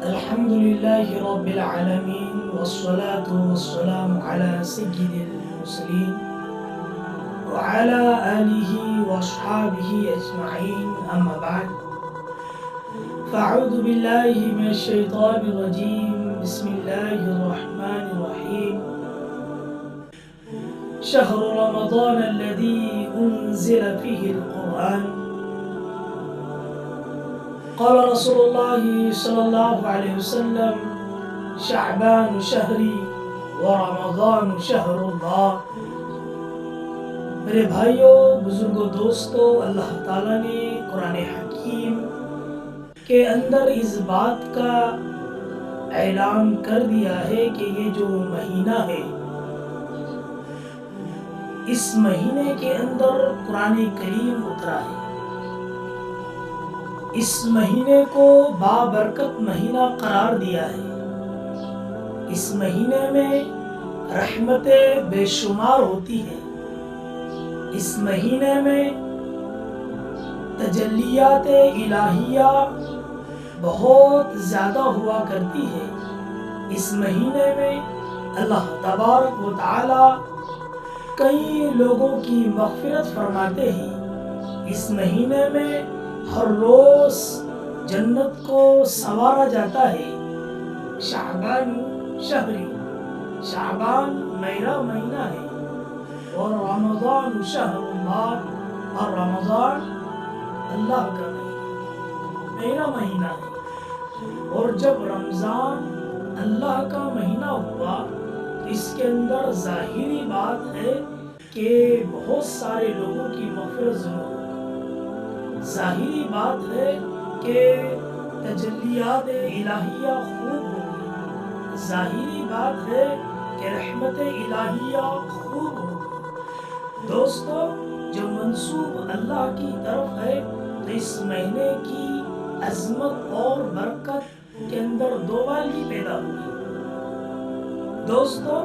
الحمد لله رب العالمين والصلاة والسلام على سيد المرسلين وعلى آله وأصحابه أجمعين أما بعد فأعوذ بالله من الشيطان الرجيم بسم الله الرحمن الرحيم شهر رمضان الذي أنزل فيه القرآن قال رسول الله صلی اللہ علیہ وسلم شعبان شہری ورمضان شہر اللہ۔ میرے بھائیوں، بزرگوں، دوستوں، اللہ تعالیٰ نے قرآن حکیم کے اندر اس بات کا اعلان کر دیا ہے کہ یہ جو مہینہ ہے، اس مہینے کے اندر قرآن کریم اترا ہے۔ اس مہینے کو بابرکت مہینہ قرار دیا ہے۔ اس مہینے میں رحمتیں بے شمار ہوتی ہیں۔ اس مہینے میں تجلیات الہیہ بہت زیادہ ہوا کرتی ہے۔ اس مہینے میں اللہ تبارک و تعالی کئی لوگوں کی مغفرت فرماتے ہیں۔ اس مہینے میں ہر روز جنت کو سنوارا جاتا ہے۔ شعبان شہری، شعبان میرا مہینہ ہے، اور رمضان شہر اللہ، اور رمضان اللہ کا مہینہ، میرا مہینہ ہے۔ اور جب رمضان اللہ کا مہینہ ہوا تو اس کے اندر ظاہری بات ہے کہ بہت سارے لوگوں کی مغفرت ضرور ہوگی۔ ظاہری بات ہے کہ تجلیات الہیہ خوب ہوگی۔ ظاہری بات ہے کہ رحمت الہیہ خوب ہوگی۔ دوستو، جو منسوب اللہ کی طرف ہے تو اس مہینے کی عظمت اور برکت کے اندر دوبالی پیدا ہوگی۔ دوستو،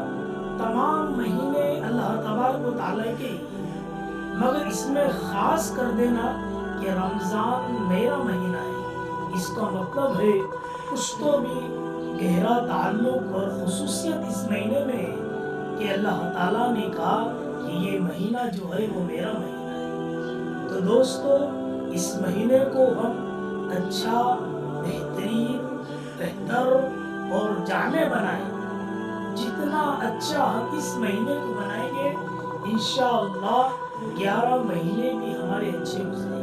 تمام مہینے اللہ تبارک و تعالیٰ کے، مگر اس میں خاص کر دینا کہ رمضان میرا مہینہ ہے، اس کا مطلب ہے کچھ تو بھی گہرا تعلق اور خصوصیت اس مہینے میں ہے کہ اللہ تعالیٰ نے کہا کہ یہ مہینہ جو ہے وہ میرا مہینہ ہے۔ تو دوستو، اس مہینے کو ہم اچھا، بہترین، بہتر اور جامع بنائیں۔ جتنا اچھا ہم اس مہینے کو بنائیں گے، انشاءاللہ 11 مہینے بھی ہمارے اچھے گزریں گے۔